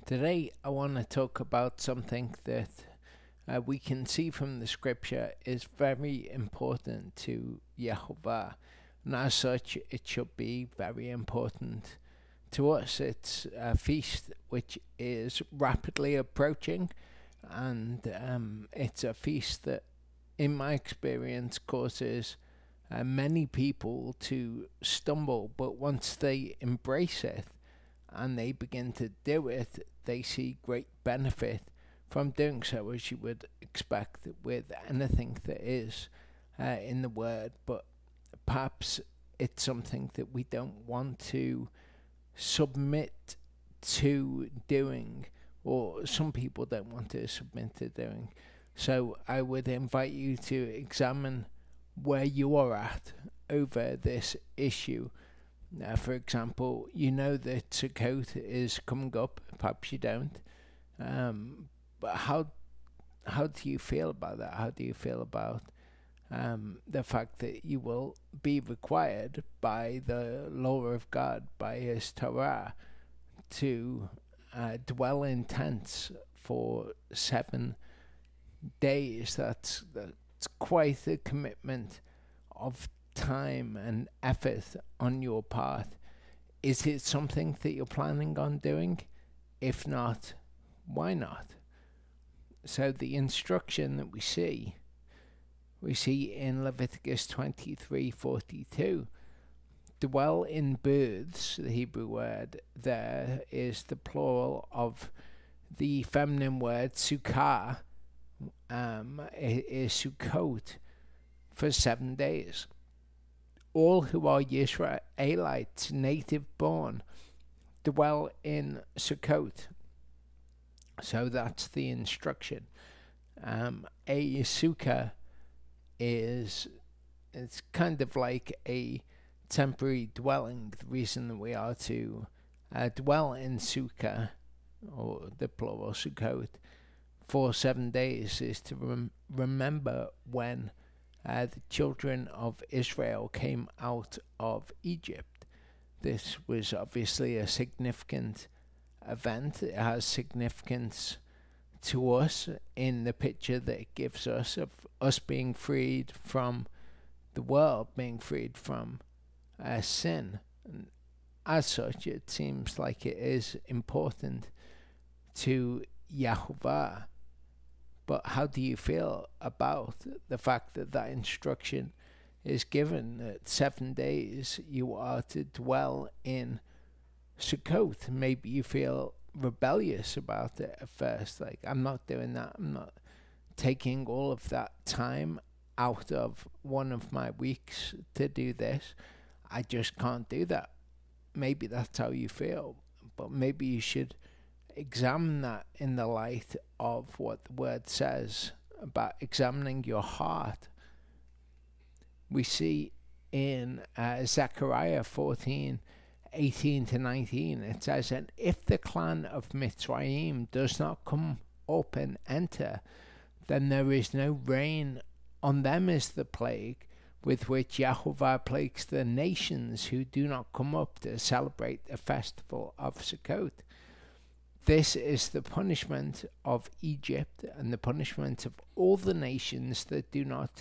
Today, I want to talk about something that we can see from the scripture is very important to Yehovah, and as such, it should be very important to us. It's a feast which is rapidly approaching, and it's a feast that, in my experience, causes many people to stumble, but once they embrace it and they begin to do it, they see great benefit from doing so, as you would expect with anything that is in the Word. But perhaps it's something that we don't want to submit to doing, or some people don't want to submit to doing. So I would invite you to examine where you are at over this issue. For example, you know that Sukkot is coming up. Perhaps you don't. But how do you feel about that? How do you feel about the fact that you will be required by the law of God, by His Torah, to dwell in tents for 7 days? That's quite a commitment of time and effort on your part. Is it something that you're planning on doing? If not, why not? So the instruction that we see in Leviticus 23:42, dwell in booths. The Hebrew word there is the plural of the feminine word sukkah. It is Sukkot for 7 days. All who are Israelites, native born, dwell in Sukkot. So that's the instruction. A sukkah it's kind of like a temporary dwelling. The reason that we are to dwell in sukkah, or the plural Sukkot, for 7 days is to remember when the children of Israel came out of Egypt. This was obviously a significant event. It has significance to us in the picture that it gives us of us being freed from the world, being freed from sin. And as such, it seems like it is important to Yehovah. But how do you feel about the fact that that instruction is given, that 7 days you are to dwell in Sukkot? Maybe you feel rebellious about it at first, like, I'm not doing that. I'm not taking all of that time out of one of my weeks to do this. I just can't do that. Maybe that's how you feel, but maybe you should examine that in the light of what the Word says about examining your heart. We see in Zechariah 14:18-19, it says, and if the clan of Mitzrayim does not come up and enter, then there is no rain. On them is the plague with which Yehovah plagues the nations who do not come up to celebrate the festival of Sukkot. This is the punishment of Egypt and the punishment of all the nations that do not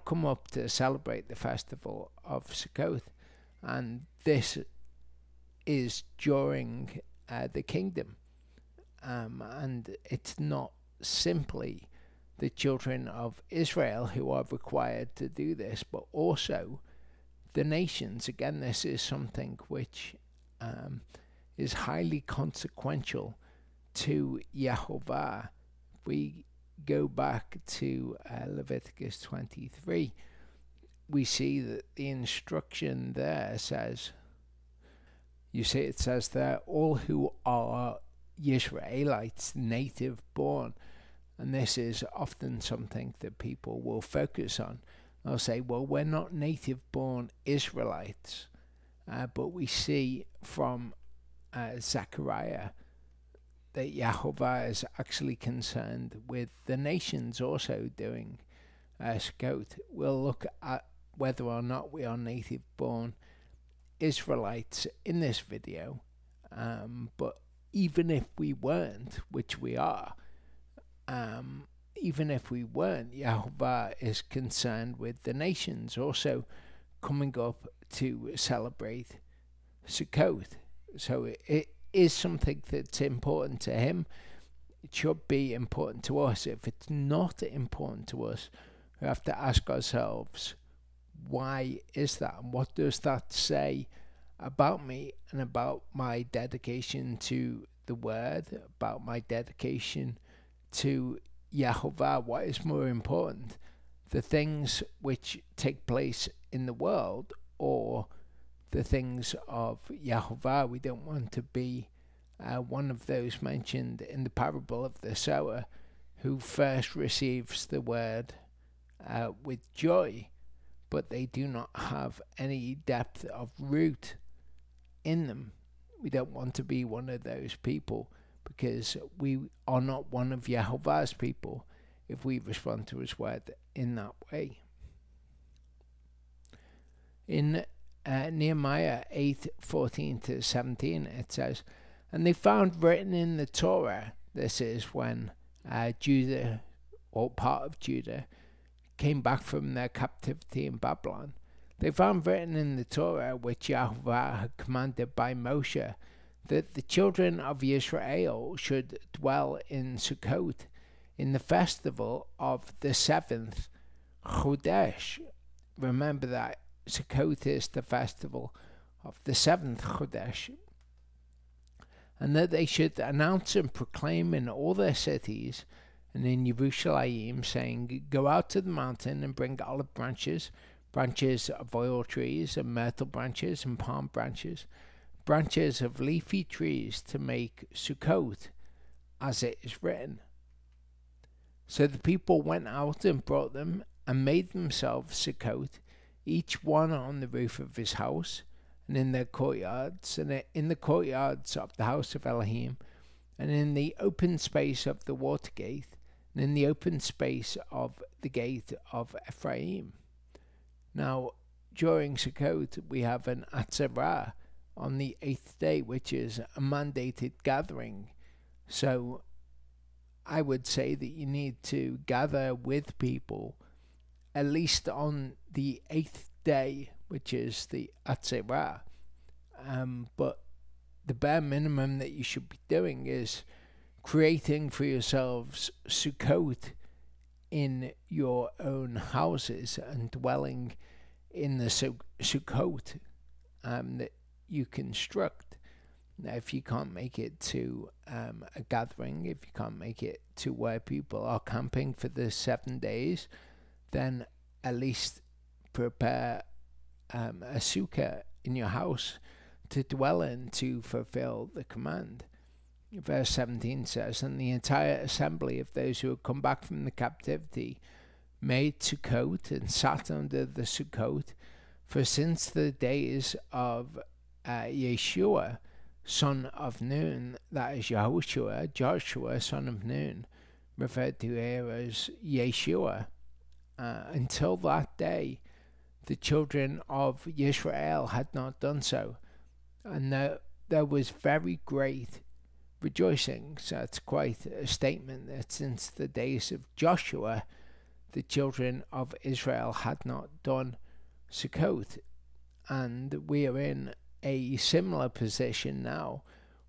come up to celebrate the festival of Sukkot. And this is during the kingdom. And it's not simply the children of Israel who are required to do this, but also the nations. Again, this is something which is highly consequential to Yehovah. We go back to Leviticus 23. We see that the instruction there says, it says there, all who are Israelites, native born. And this is often something that people will focus on. They'll say, well, we're not native born Israelites. But we see from Zechariah that Yehovah is actually concerned with the nations also doing Sukkot. We'll look at whether or not we are native born Israelites in this video, but even if we weren't, which we are, even if we weren't, Yahovah is concerned with the nations also coming up to celebrate Sukkot. So it is something that's important to him. It should be important to us. If it's not important to us, we have to ask ourselves, why is that? And what does that say about me and about my dedication to the Word, about my dedication to Yahovah? What is more important, the things which take place in the world or the things of Yahovah? We don't want to be one of those mentioned in the parable of the sower who first receives the Word with joy, but they do not have any depth of root in them. We don't want to be one of those people, because we are not one of Yahovah's people if we respond to his word in that way. In Nehemiah 8:14-17 it says, "And they found written in the Torah," this is when Judah, or part of Judah, came back from their captivity in Babylon, they found written in the Torah, which Yahovah had commanded by Moshe, that the children of Israel should dwell in Sukkot in the festival of the 7th Chodesh. Remember that Sukkot is the festival of the 7th Chodesh. And that they should announce and proclaim in all their cities and in Jerusalem, saying, "Go out to the mountain and bring olive branches, branches of oil trees, and myrtle branches, and palm branches, branches of leafy trees, to make Sukkot, as it is written." So the people went out and brought them, and made themselves Sukkot, each one on the roof of his house, and in their courtyards, and in the courtyards of the house of Elohim, and in the open space of the water gate, and in the open space of the gate of Ephraim. Now, during Sukkot, we have an Atzarah on the 8th day, which is a mandated gathering. So I would say that you need to gather with people at least on the 8th day, which is the Atzarah. But the bare minimum that you should be doing is creating for yourselves Sukkot in your own houses and dwelling in the Sukkot that you construct. Now, if you can't make it to a gathering, if you can't make it to where people are camping for the 7 days, then at least prepare a sukkah in your house to dwell in to fulfill the command. Verse 17 says, "And the entire assembly of those who had come back from the captivity made Sukkot and sat under the Sukkot, for since the days of Yeshua, son of Nun," that is Joshua, son of Nun, referred to here as Yeshua, until that day, the children of Israel had not done so. And there was very great rejoicing. So it's quite a statement that since the days of Joshua, the children of Israel had not done Sukkot. And we are in a similar position now,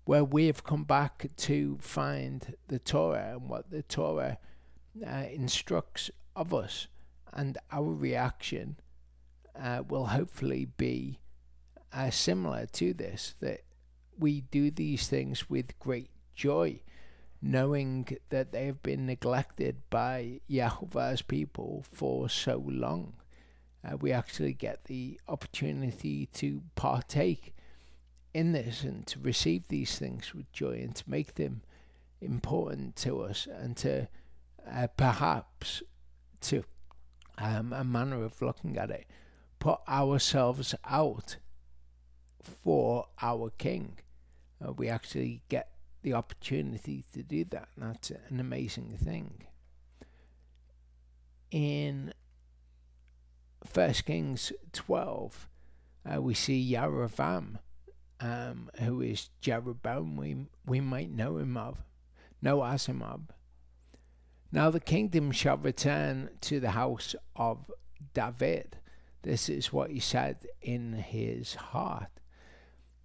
where we have come back to find the Torah and what the Torah instructs of us. And our reaction will hopefully be similar to this, that we do these things with great joy, knowing that they have been neglected by Yahovah's people for so long. We actually get the opportunity to partake in this and to receive these things with joy and to make them important to us, and to perhaps, to a manner of looking at it, put ourselves out for our King. We actually get the opportunity to do that, and that's an amazing thing. In 1 Kings 12, we see Yerovam who is Jeroboam, we might know as him of. Now the kingdom shall return to the house of David. This is what he said in his heart.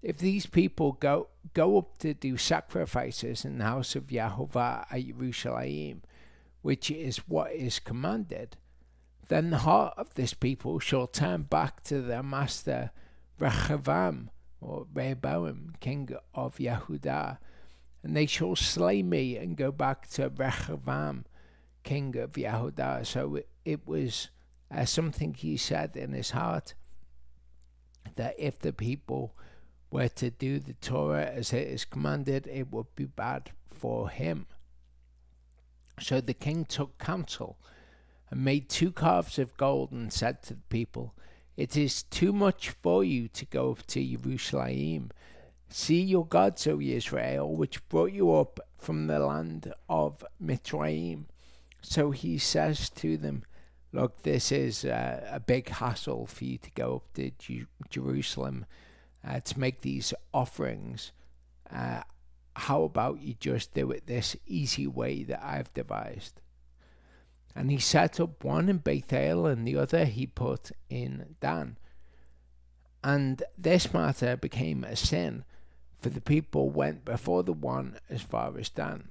If these people go up to do sacrifices in the house of Yehovah at Jerusalem, which is what is commanded, then the heart of this people shall turn back to their master Rehoboam, or Rehoboam, king of Yehudah, and they shall slay me and go back to Rehoboam, king of Yehudah. So it was something he said in his heart, that if the people were to do the Torah as it is commanded, it would be bad for him. So the king took counsel and made 2 calves of gold and said to the people, "It is too much for you to go up to Jerusalem. See your gods, O Israel, which brought you up from the land of Mitzrayim." So he says to them, look, this is a big hassle for you to go up to Jerusalem to make these offerings. How about you just do it this easy way that I've devised? And he set up one in Bethel and the other he put in Dan. And this matter became a sin, for the people went before the one as far as Dan.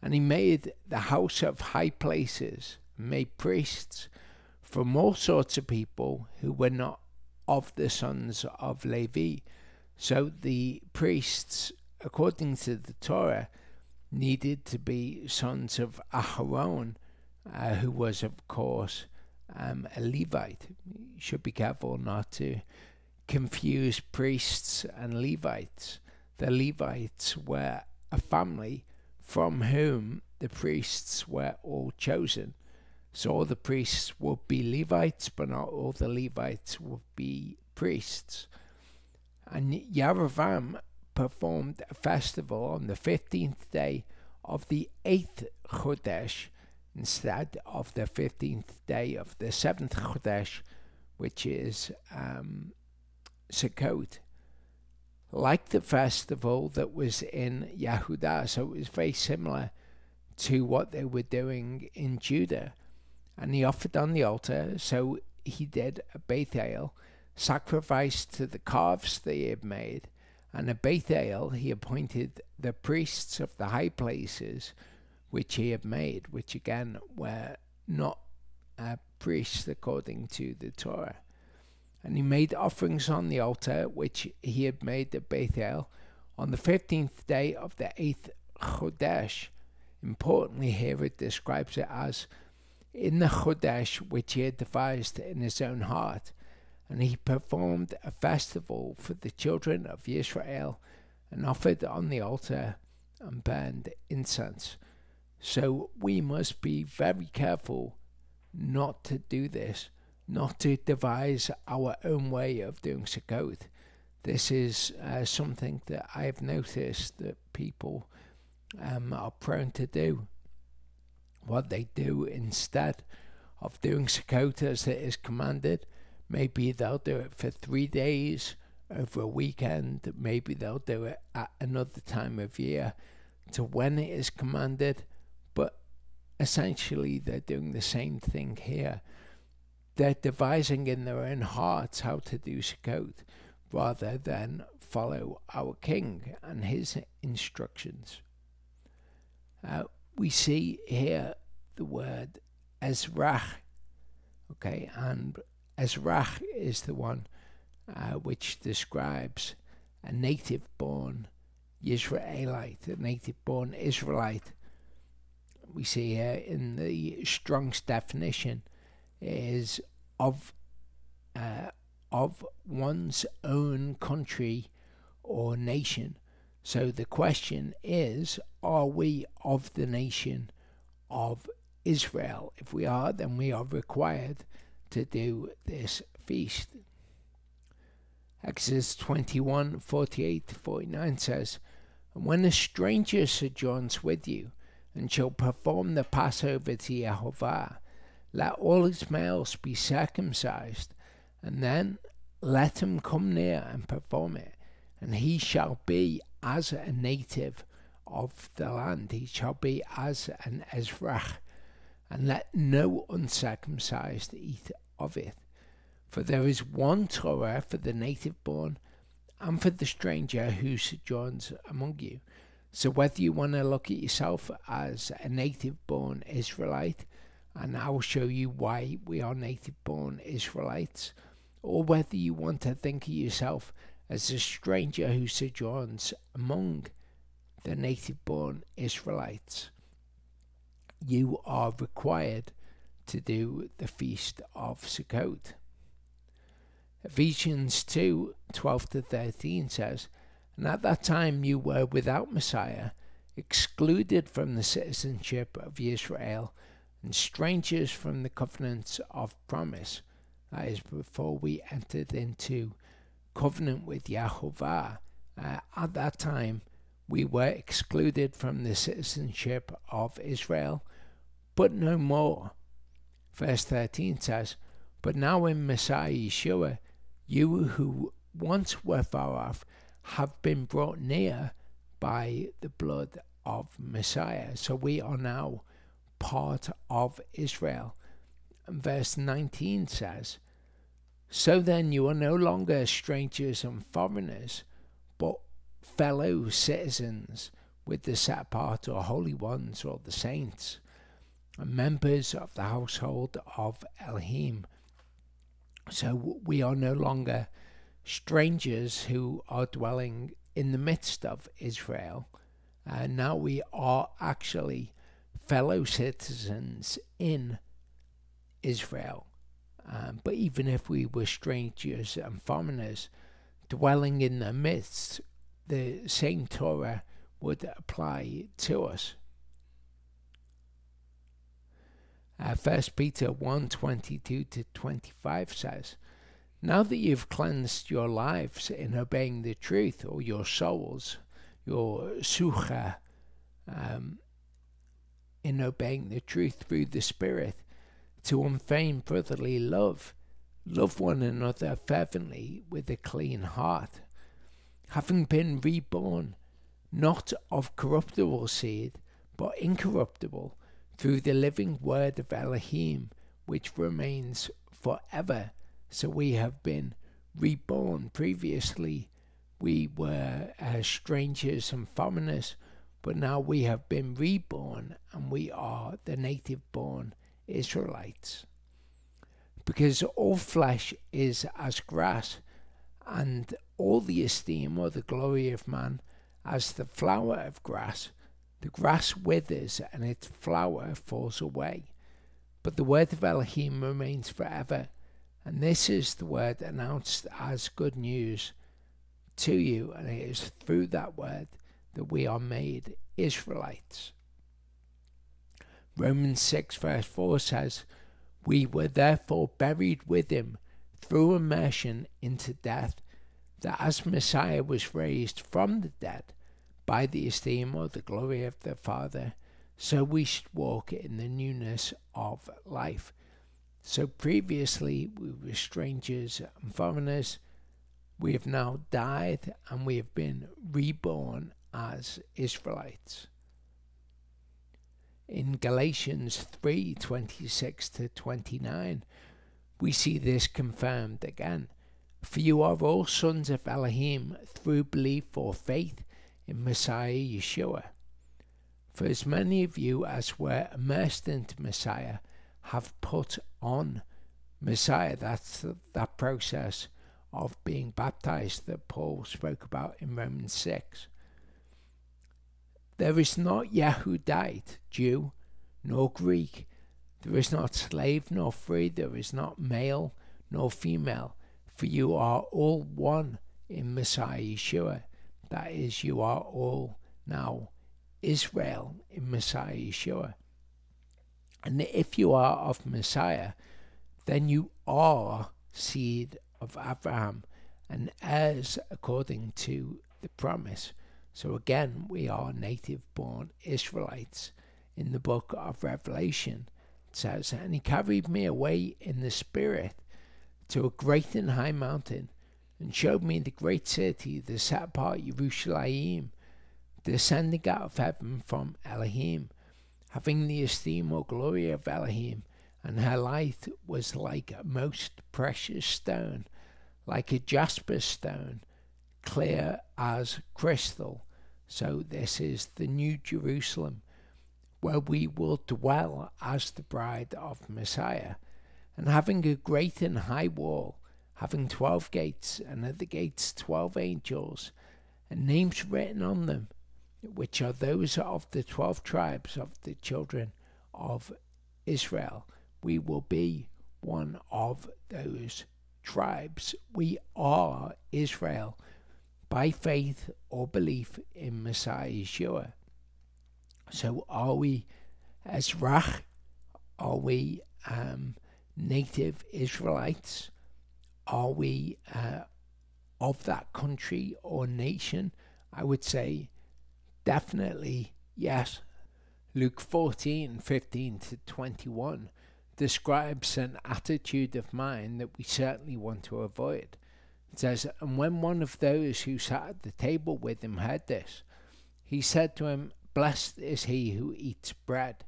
And he made the house of high places, made priests from all sorts of people who were not of the sons of Levi. So the priests, according to the Torah, needed to be sons of Aharon, who was, of course, a Levite. You should be careful not to confuse priests and Levites. The Levites were a family from whom the priests were all chosen. So all the priests would be Levites, but not all the Levites would be priests. And Yerovam performed a festival on the 15th day of the 8th Chodesh instead of the 15th day of the 7th Chodesh, which is Sukkot, like the festival that was in Yehudah. So it was very similar to what they were doing in Judah. And he offered on the altar, so he did a Bethel, sacrificed to the calves they had made, and at Bethel he appointed the priests of the high places which he had made, which again were not priests according to the Torah. And he made offerings on the altar which he had made at Bethel on the 15th day of the 8th Chodesh. Importantly here it describes it as in the Chodesh which he had devised in his own heart. And he performed a festival for the children of Israel and offered on the altar and burned incense. So we must be very careful not to do this, not to devise our own way of doing Sukkot. This is something that I have noticed that people are prone to do. What they do instead of doing Sukkot as it is commanded, maybe they'll do it for 3 days over a weekend. Maybe they'll do it at another time of year to when it is commanded. But essentially they're doing the same thing here. They're devising in their own hearts how to do Sukkot rather than follow our king and his instructions. We see here the word Ezrach. Okay, and Ezrach is the one which describes a native-born Israelite, a native-born Israelite. We see here in the Strong's definition is of one's own country or nation. So the question is, are we of the nation of Israel? If we are, then we are required to do this feast. Exodus 21:48-49 says, "And when a stranger sojourns with you, and shall perform the Passover to Yehovah, let all his males be circumcised, and then let him come near and perform it, and he shall be as a native of the land. He shall be as an Ezrach, and let no uncircumcised eat of it. For there is one Torah for the native born and for the stranger who sojourns among you. So whether you want to look at yourself as a native born Israelite, and I will show you why we are native born Israelites, or whether you want to think of yourself as a stranger who sojourns among the native born Israelites, you are required to do the Feast of Sukkot. Ephesians 2:12-13 says, and at that time you were without Messiah, excluded from the citizenship of Israel, and strangers from the covenants of promise. That is, before we entered into covenant with Yahovah, at that time we were excluded from the citizenship of Israel, but no more. Verse 13 says, but now in Messiah Yeshua, you who once were far off have been brought near by the blood of Messiah. So we are now part of Israel. And verse 19 says, so then you are no longer strangers and foreigners, but fellow citizens with the set apart or holy ones or the saints, and members of the household of Elohim. So we are no longer strangers who are dwelling in the midst of Israel. Now we are actually fellow citizens in Israel. But even if we were strangers and foreigners dwelling in their midst, the same Torah would apply to us. 1 Peter 1:22-25 says, now that you've cleansed your lives in obeying the truth, or your souls, your sucha, in obeying the truth through the Spirit, to unfeigned brotherly love, love one another fervently with a clean heart, having been reborn, not of corruptible seed, but incorruptible, through the living word of Elohim, which remains forever. So we have been reborn. Previously we were strangers and foreigners, but now we have been reborn, and we are the native born Israelites. Because all flesh is as grass, and all the esteem or the glory of man as the flower of grass. The grass withers and its flower falls away, but the word of Elohim remains forever. And this is the word announced as good news to you, and it is through that word that we are made Israelites. Romans 6:4 says, we were therefore buried with him through immersion into death, that as Messiah was raised from the dead by the esteem or the glory of the Father, so we should walk in the newness of life. So previously we were strangers and foreigners. We have now died, and we have been reborn as Israelites. In Galatians 3:26-29, we see this confirmed again. For you are all sons of Elohim through belief or faith in Messiah Yeshua. For as many of you as were immersed into Messiah have put on Messiah. That's that process of being baptized that Paul spoke about in Romans 6. There is not Yehudite, Jew, nor Greek. There is not slave nor free. There is not male nor female. For you are all one in Messiah Yeshua. That is, you are all now Israel in Messiah Yeshua. And if you are of Messiah, then you are seed of Abraham and heirs according to the promise. So again, we are native-born Israelites. In the book of Revelation, it says, and he carried me away in the spirit to a great and high mountain, and showed me the great city, the set apart Jerusalem, descending out of heaven from Elohim, having the esteem or glory of Elohim, and her light was like a most precious stone, like a jasper stone, clear as crystal. So this is the New Jerusalem, where we will dwell as the bride of Messiah, and having a great and high wall, having 12 gates, and at the gates 12 angels, and names written on them, which are those of the 12 tribes of the children of Israel. We will be one of those tribes. We are Israel by faith or belief in Messiah Yeshua. So are we Ezrach? Are we native Israelites? Are we of that country or nation? I would say definitely yes. Luke 14:15-21 describes an attitude of mind that we certainly want to avoid. It says, "And when one of those who sat at the table with him heard this, he said to him, Blessed is he who eats bread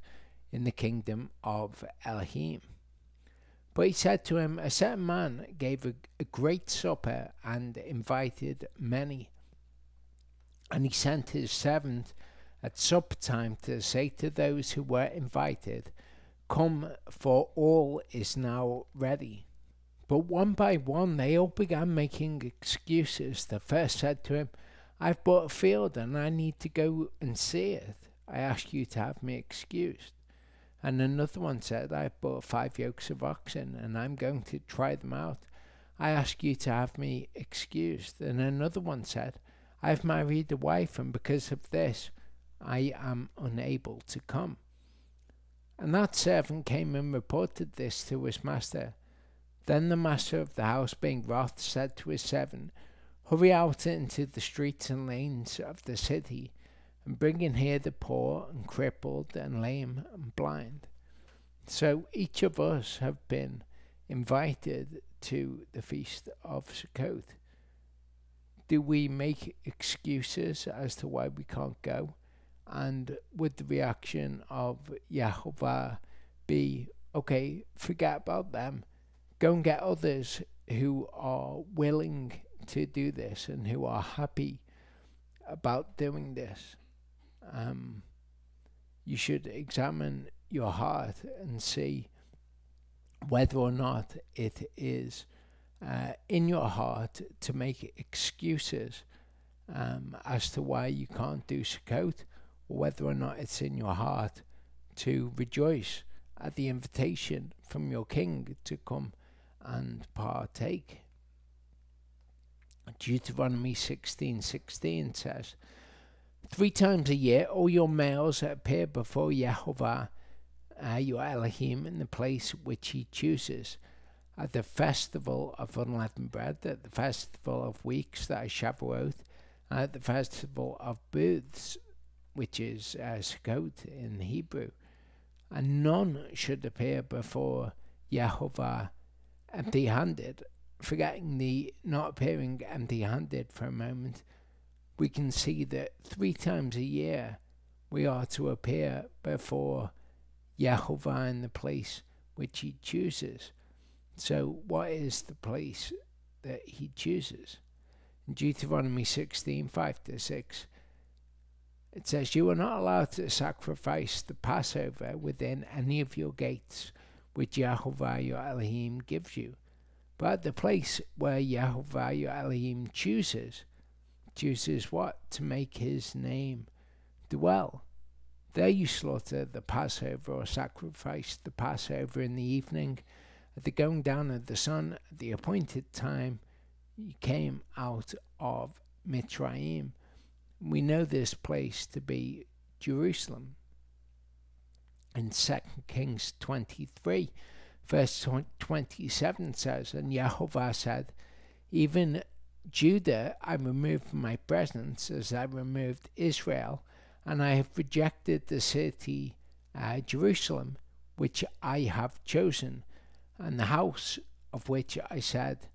in the kingdom of Elohim. But he said to him, A certain man gave a great supper and invited many. And he sent his servant at supper time to say to those who were invited, Come, for all is now ready. But one by one they all began making excuses. The first said to him, I've bought a field and I need to go and see it. I ask you to have me excused. And another one said, I've bought 5 yokes of oxen and I'm going to try them out. I ask you to have me excused. And another one said, I've married a wife and because of this I am unable to come. And that servant came and reported this to his master. Then the master of the house, being wroth, said to his servant, Hurry out into the streets and lanes of the city, and bring in here the poor and crippled and lame and blind. So each of us have been invited to the feast of Sukkot. Do we make excuses as to why we can't go? And would the reaction of Yahovah be, okay, forget about them, go and get others who are willing to do this and who are happy about doing this? You should examine your heart and see whether or not it is in your heart to make excuses as to why you can't do Sukkot, or whether or not it's in your heart to rejoice at the invitation from your king to come and partake. Deuteronomy 16:16 says, 3 times a year all your males appear before Yahovah your Elohim in the place which he chooses, at the festival of unleavened bread, at the festival of weeks, that is Shavuot, and at the festival of booths, which is Sukkot in Hebrew. And none should appear before Yahovah empty-handed. Forgetting the not appearing empty-handed for a moment, we can see that 3 times a year we are to appear before Yahovah in the place which he chooses. So what is the place that he chooses? In Deuteronomy 16:5-6, it says, You are not allowed to sacrifice the Passover within any of your gates, which Yahovah your Elohim gives you. But at the place where Yahovah your Elohim chooses what? To make his name dwell. There you slaughter the Passover, or sacrifice the Passover in the evening, at the going down of the sun, at the appointed time you came out of Mitzrayim. We know this place to be Jerusalem. In 2 Kings 23, verse 27 says, And Yahovah said, Even Judah I removed from my presence, as I removed Israel, and I have rejected the city Jerusalem, which I have chosen, and the house of which I said,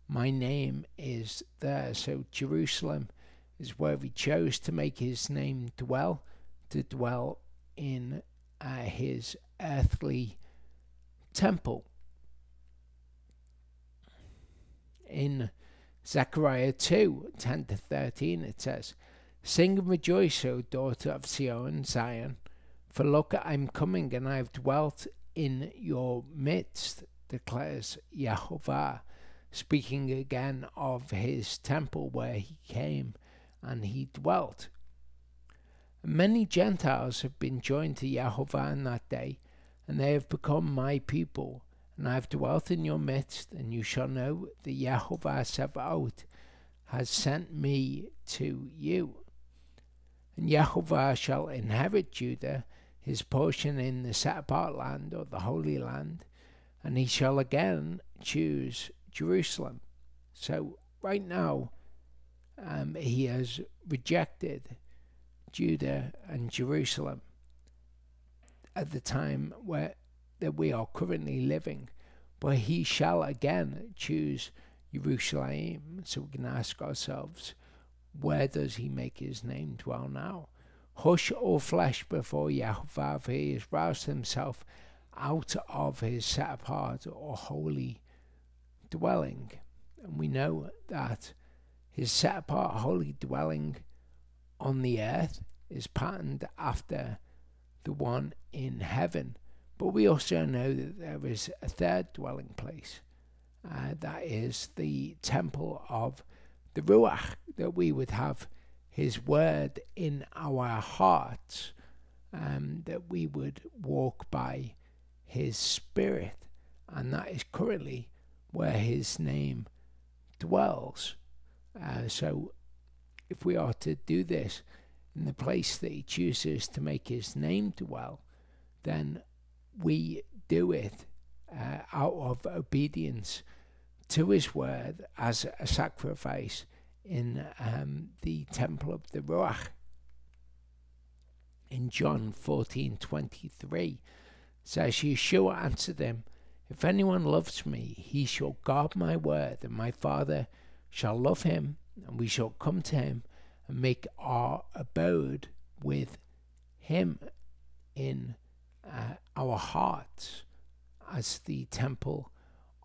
my name is there. So Jerusalem is where he chose to make his name dwell, to dwell in his earthly temple. In Zechariah 2:10-13 it says, sing and rejoice, O daughter of Zion, for look, I'm coming, and I have dwelt in your midst, declares Yahovah, speaking again of his temple where he came and he dwelt. Many Gentiles have been joined to Yahovah in that day, and they have become my people, and I have dwelt in your midst, and you shall know that Yahovah Sabaoth has sent me to you. And Yahovah shall inherit Judah, his portion in the set-apart land, or the Holy Land, and he shall again choose Jerusalem. So right now, he has rejected Judah and Jerusalem at the time that we are currently living, but he shall again choose Jerusalem. So we can ask ourselves, where does he make his name dwell now? Hush all flesh before Yahovah, for he has roused himself out of his set apart or holy dwelling. And we know that his set apart holy dwelling on the earth is patterned after the one in heaven. But we also know that there is a third dwelling place. That is the temple of the Ruach, that we would have his word in our hearts, that we would walk by his spirit. And that is currently where his name dwells. So if we are to do this in the place that he chooses to make his name dwell, then we do it out of obedience to his word as a sacrifice in the temple of the Ruach. In John 14:23 says, Yeshua answered him, if anyone loves me, he shall guard my word, and my Father shall love him, and we shall come to him and make our abode with him in our hearts as the temple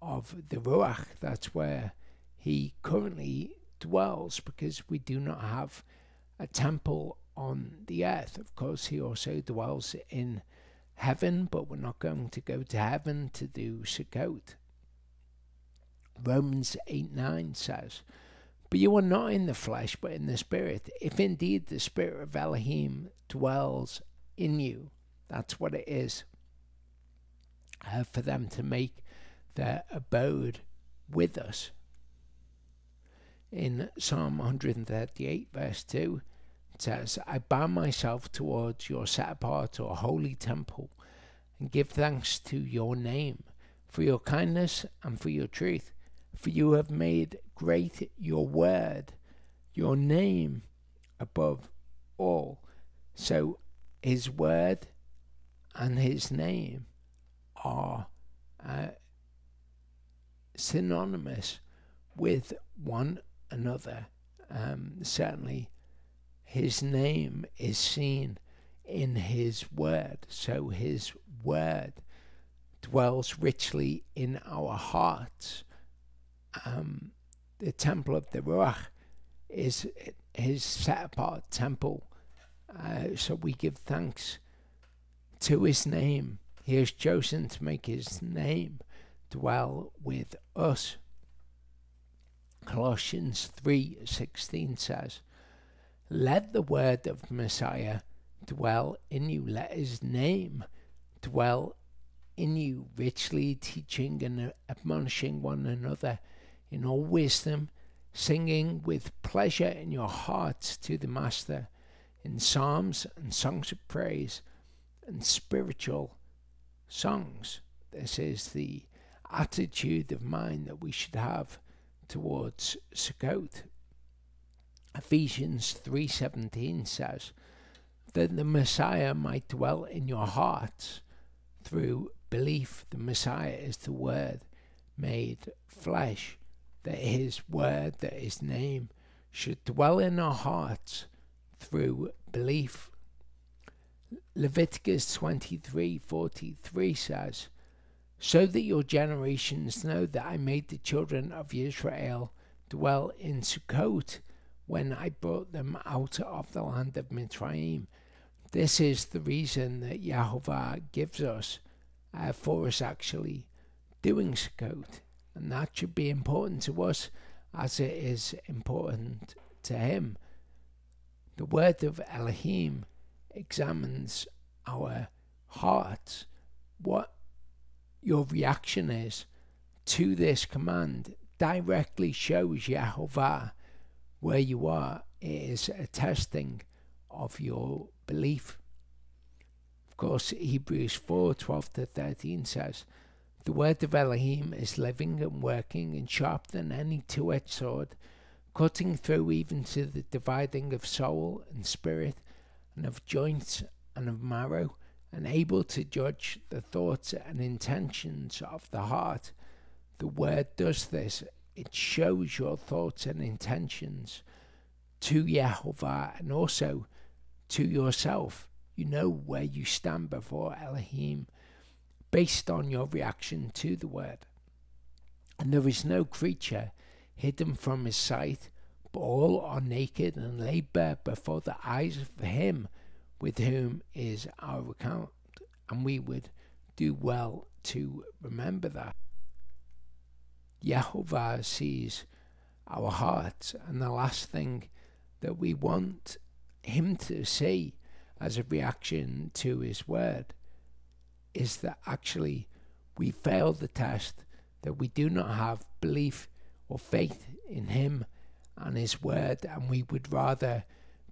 of the Ruach. That's where he currently dwells, because we do not have a temple on the earth. Of course, he also dwells in heaven, but we're not going to go to heaven to do Sukkot. Romans 8:9 says, but you are not in the flesh, but in the spirit, if indeed the spirit of Elohim dwells in you. That's what it is, for them to make their abode with us. In Psalm 138 verse 2, it says, I bow myself towards your set apart or holy temple, and give thanks to your name, for your kindness and for your truth. For you have made great your word, your name above all. So his word and his name are synonymous with one another. Certainly his name is seen in his word, so his word dwells richly in our hearts. The temple of the Ruach is his set apart temple, so we give thanks to his name. He has chosen to make his name dwell with us. Colossians 3:16 says, let the word of Messiah dwell in you, let his name dwell in you, richly teaching and admonishing one another in all wisdom, singing with pleasure in your hearts to the Master in psalms and songs of praise and spiritual songs. This is the attitude of mind that we should have towards Sukkot. Ephesians 3:17 says that the Messiah might dwell in your hearts through belief. The Messiah is the Word made flesh, that his word, that his name should dwell in our hearts through belief. Leviticus 23:43 says, so that your generations know that I made the children of Israel dwell in Sukkot when I brought them out of the land of Mitzrayim. This is the reason that Yahovah gives us for us actually doing Sukkot, and that should be important to us as it is important to him. The word of Elohim examines our hearts. What your reaction is to this command directly shows Yahovah where you are. It is a testing of your belief. Of course, Hebrews 4:12-13 says, the word of Elohim is living and working and sharper than any two-edged sword, cutting through even to the dividing of soul and spirit, and of joints and of marrow, and able to judge the thoughts and intentions of the heart. The word does this. It shows your thoughts and intentions to Yahovah and also to yourself. You know where you stand before Elohim based on your reaction to the word. And there is no creature hidden from his sight, but all are naked and laid bare before the eyes of him with whom is our account. And we would do well to remember that. Yahovah sees our hearts, and the last thing that we want him to see as a reaction to his word is that actually we fail the test, that we do not have belief or faith in him and his word, and we would rather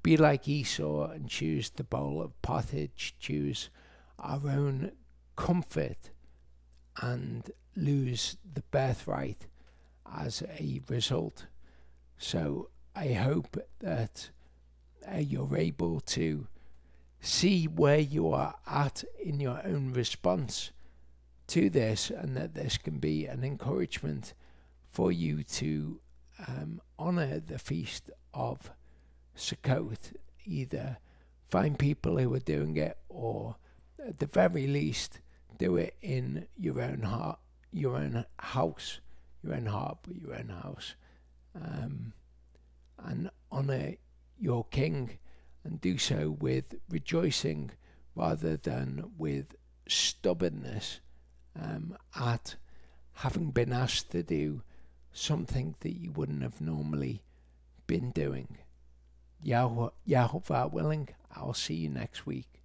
be like Esau and choose the bowl of pottage, choose our own comfort and lose the birthright as a result. So I hope that you're able to see where you are at in your own response to this, and that this can be an encouragement for you to honor the feast of Sukkot. Either find people who are doing it, or at the very least do it in your own heart, your own house, your own heart, but your own house, and honor your King, and do so with rejoicing rather than with stubbornness at having been asked to do something that you wouldn't have normally been doing. Yahovah willing, I'll see you next week.